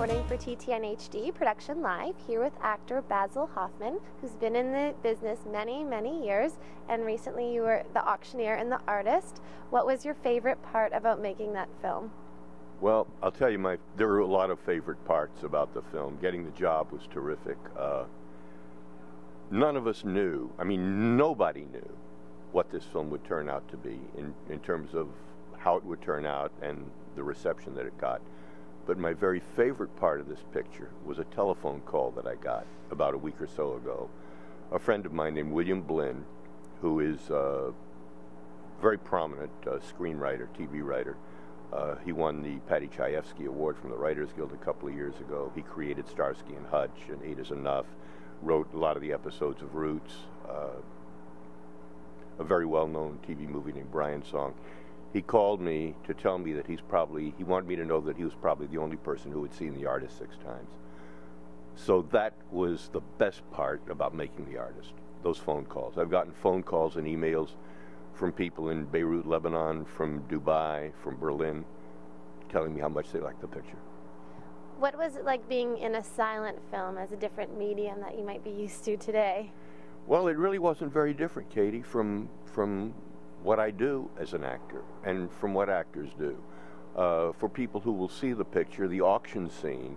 morning for TTN-HD Production Live, here with actor Basil Hoffman, who's been in the business many, many years, and recently you were the auctioneer and the artist. What was your favorite part about making that film? Well, I'll tell you, there were a lot of favorite parts about the film. Getting the job was terrific. None of us knew, I mean, nobody knew what this film would turn out to be in terms of how it would turn out and the reception that it got. But my very favorite part of this picture was a telephone call that I got about a week or so ago. A friend of mine named William Blinn, who is a very prominent screenwriter, TV writer. He won the Patty Chayefsky Award from the Writers Guild a couple of years ago. He created Starsky and Hutch and Eight Is Enough, wrote a lot of the episodes of Roots, a very well-known TV movie named Brian Song. He called me to tell me that he wanted me to know that he was probably the only person who had seen The Artist 6 times. So that was the best part about making The Artist, those phone calls. I've gotten phone calls and emails from people in Beirut, Lebanon, from Dubai, from Berlin, telling me how much they liked the picture. What was it like being in a silent film as a different medium that you might be used to today? Well, it really wasn't very different, Katie, from what I do as an actor and from what actors do. For people who will see the picture, the auction scene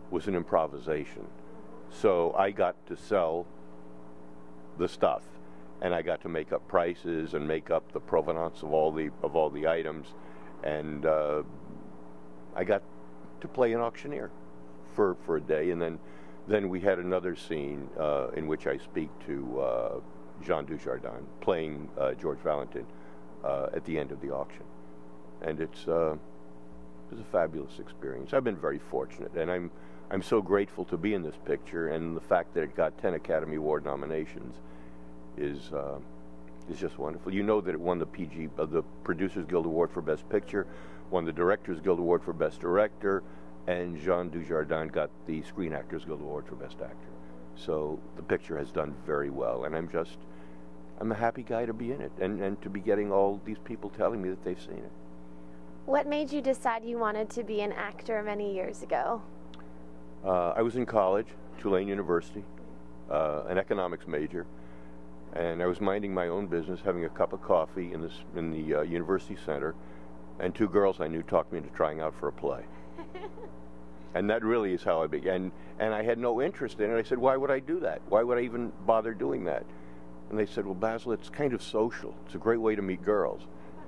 was an improvisation. So I got to sell the stuff, and I got to make up prices and make up the provenance of all the items, and I got to play an auctioneer for a day, and then we had another scene in which I speak to Jean Dujardin playing George Valentin at the end of the auction, and it was a fabulous experience. I've been very fortunate, and I'm so grateful to be in this picture, and the fact that it got 10 Academy Award nominations is just wonderful. You know that it won the Producers Guild Award for Best Picture, won the Directors Guild Award for Best Director, and Jean Dujardin got the Screen Actors Guild Award for Best Actor. So the picture has done very well, and I'm a happy guy to be in it, and to be getting all these people telling me that they've seen it. What made you decide you wanted to be an actor many years ago? I was in college, Tulane University, an economics major, and I was minding my own business, having a cup of coffee in the university center, and two girls I knew talked me into trying out for a play. And that really is how I began. And I had no interest in it. I said, why would I do that? Why would I even bother doing that? And they said, well, Basil, it's kind of social. It's a great way to meet girls.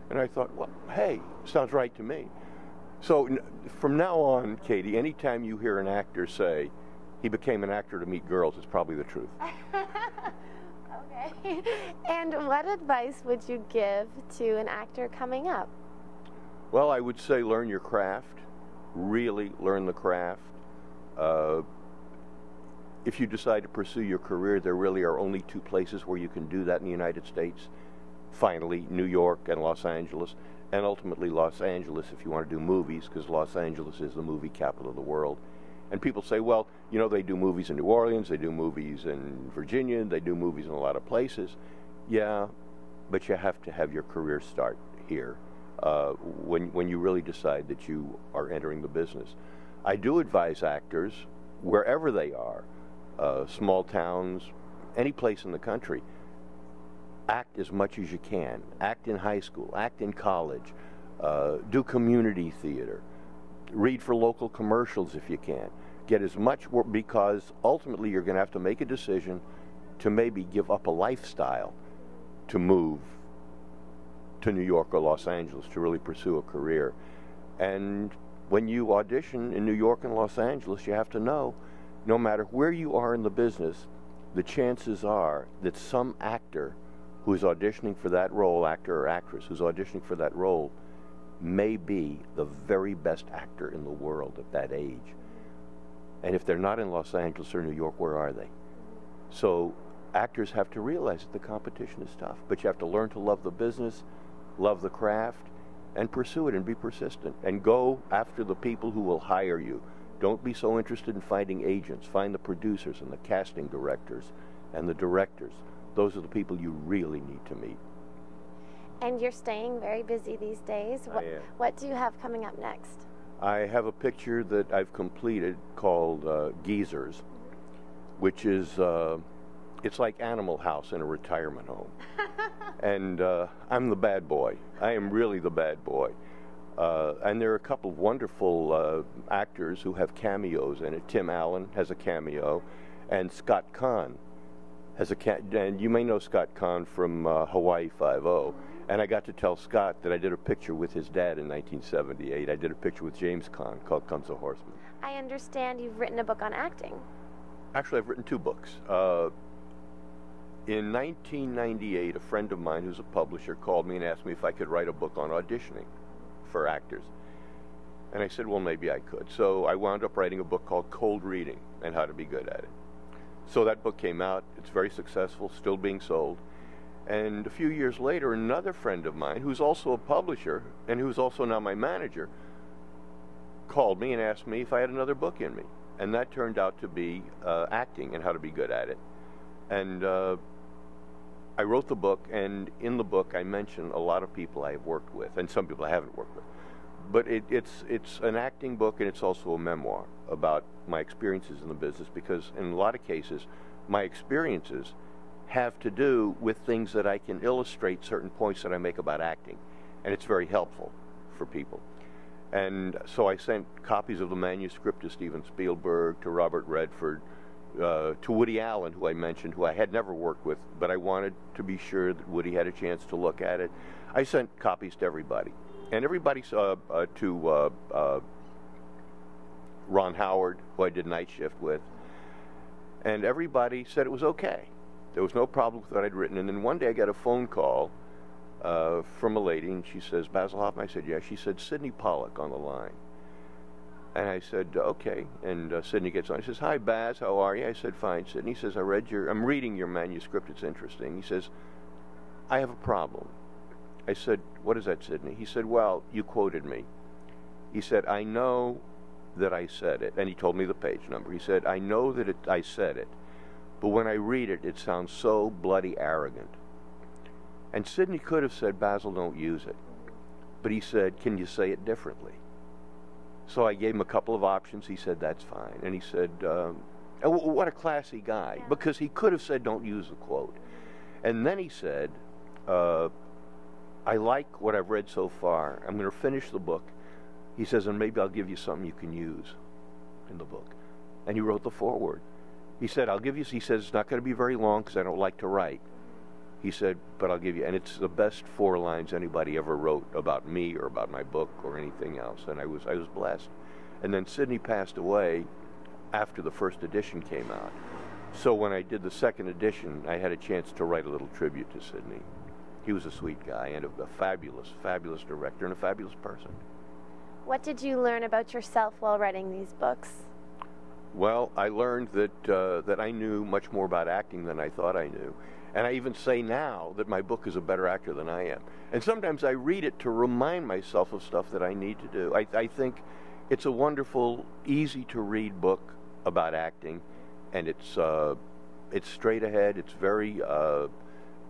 And I thought, well, hey, sounds right to me. So from now on, Katie, anytime you hear an actor say he became an actor to meet girls, it's probably the truth. Okay. And what advice would you give to an actor coming up? Well, I would say learn your craft. Really learn the craft. If you decide to pursue your career, there really are only two places where you can do that in the United States. Finally, New York and Los Angeles, and ultimately Los Angeles if you want to do movies, because Los Angeles is the movie capital of the world. And people say, well, you know, they do movies in New Orleans, they do movies in Virginia, they do movies in a lot of places. Yeah, but you have to have your career start here. When you really decide that you are entering the business. I do advise actors, wherever they are, small towns, any place in the country, act as much as you can. Act in high school, act in college, do community theater, read for local commercials if you can. Get as much work, because ultimately you're going to have to make a decision to maybe give up a lifestyle to move to New York or Los Angeles to really pursue a career. And when you audition in New York and Los Angeles, you have to know, no matter where you are in the business, the chances are that some actor who is auditioning for that role, actor or actress who's auditioning for that role, may be the very best actor in the world at that age. And if they're not in Los Angeles or New York, where are they? So actors have to realize that the competition is tough, but you have to learn to love the business, love the craft, and pursue it and be persistent. And go after the people who will hire you. Don't be so interested in finding agents. Find the producers and the casting directors and the directors. Those are the people you really need to meet. And you're staying very busy these days. What do you have coming up next? I have a picture that I've completed called Geezers, which is, it's like Animal House in a retirement home. And I'm the bad boy. I am really the bad boy. And there are a couple of wonderful actors who have cameos in it. Tim Allen has a cameo, and Scott Conn has and you may know Scott Conn from Hawaii Five-0. And I got to tell Scott that I did a picture with his dad in 1978. I did a picture with James Conn called Comes a Horseman. I understand you've written a book on acting. Actually, I've written 2 books. In 1998, a friend of mine who's a publisher called me and asked me if I could write a book on auditioning for actors. And I said, well, maybe I could. So I wound up writing a book called Cold Reading and How to Be Good at It. So that book came out. It's very successful, still being sold. And a few years later, another friend of mine, who's also a publisher and who's also now my manager, called me and asked me if I had another book in me. And that turned out to be acting and how to be good at it. And I wrote the book, and in the book I mention a lot of people I have worked with, and some people I haven't worked with. But it's an acting book, and it's also a memoir about my experiences in the business, because in a lot of cases, my experiences have to do with things that I can illustrate certain points that I make about acting, and it's very helpful for people. And so I sent copies of the manuscript to Steven Spielberg, to Robert Redford, to Woody Allen, who I mentioned, who I had never worked with, but I wanted to be sure that Woody had a chance to look at it. I sent copies to everybody, and everybody saw to Ron Howard, who I did Night Shift with, and everybody said it was okay. There was no problem with what I'd written. And then one day I got a phone call from a lady, and she says, Basil Hoffman? I said, yeah. She said, Sidney Pollack on the line. And I said, okay. And Sidney gets on. He says, hi, Baz, how are you? I said, fine, Sidney. He says, I'm reading your manuscript. It's interesting. He says, I have a problem. I said, what is that, Sidney? He said, well, you quoted me. He said, I know that I said it. And he told me the page number. He said, I know that I said it. But when I read it, it sounds so bloody arrogant. And Sidney could have said, Basil, don't use it. But he said, can you say it differently? So I gave him a couple of options. He said, that's fine. And he said, what a classy guy. Yeah. Because he could have said, don't use the quote. And then he said, I like what I've read so far. I'm going to finish the book. He says, and maybe I'll give you something you can use in the book. And he wrote the foreword. He said, I'll give you, he says, it's not going to be very long because I don't like to write. He said, but I'll give you, and it's the best 4 lines anybody ever wrote about me or about my book or anything else. And I was blessed. And then Sidney passed away after the first edition came out. So when I did the second edition, I had a chance to write a little tribute to Sidney. He was a sweet guy and a fabulous, fabulous director and a fabulous person. What did you learn about yourself while writing these books? Well, I learned that I knew much more about acting than I thought I knew. And I even say now that my book is a better actor than I am. And sometimes I read it to remind myself of stuff that I need to do. I think it's a wonderful, easy-to-read book about acting, and it's straight ahead. It's very,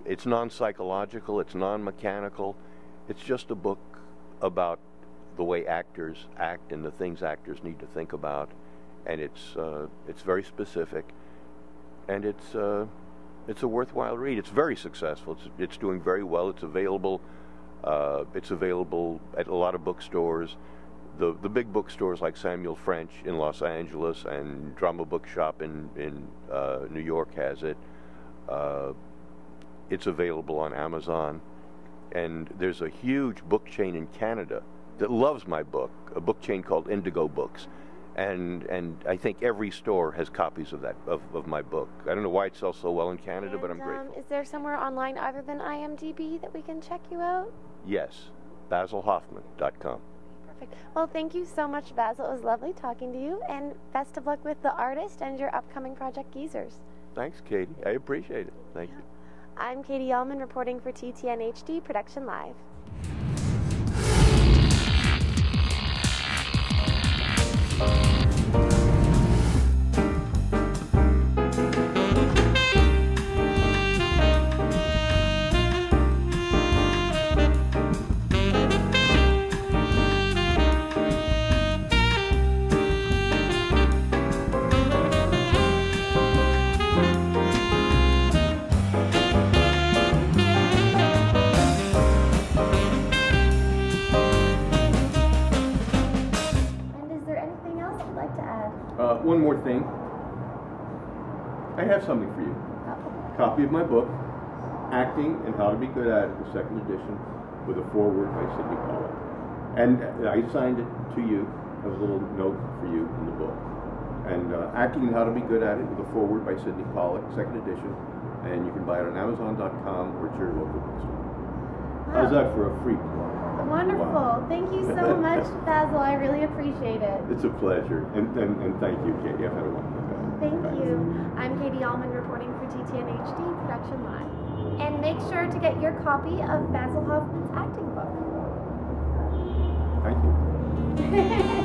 it's non-psychological. It's non-mechanical. It's just a book about the way actors act and the things actors need to think about. And it's very specific, and it's a worthwhile read. It's very successful. It's doing very well. It's available at a lot of bookstores. The big bookstores like Samuel French in Los Angeles and Drama Bookshop in New York has it. It's available on Amazon, and there's a huge book chain in Canada that loves my book, a book chain called Indigo Books. And I think every store has copies of that of my book. I don't know why it sells so well in Canada, but I'm grateful. Is there somewhere online other than IMDb that we can check you out? Yes, BasilHoffman.com. Perfect. Well, thank you so much, Basil. It was lovely talking to you, and best of luck with The Artist and your upcoming project, Geezers. Thanks, Katie. I appreciate it. Thank you. I'm Katie Uhlmann reporting for TTN-HD Production Live. like to add? One more thing. I have something for you. Copy of my book, Acting and How to Be Good at It, the second edition, with a foreword by Sidney Pollack. And I signed it to you as a little note for you in the book. And Acting and How to Be Good at It, with a foreword by Sidney Pollack, second edition. And you can buy it on Amazon.com or at your local bookstore. How's that for a free plug? Wonderful. Wow. Thank you so much, Basil. I really appreciate it. It's a pleasure. And thank you, Katie. I've had a wonderful time. Thank you. I'm Katie Uhlmann reporting for TTN-HD Production Live. And make sure to get your copy of Basil Hoffman's acting book. Thank you.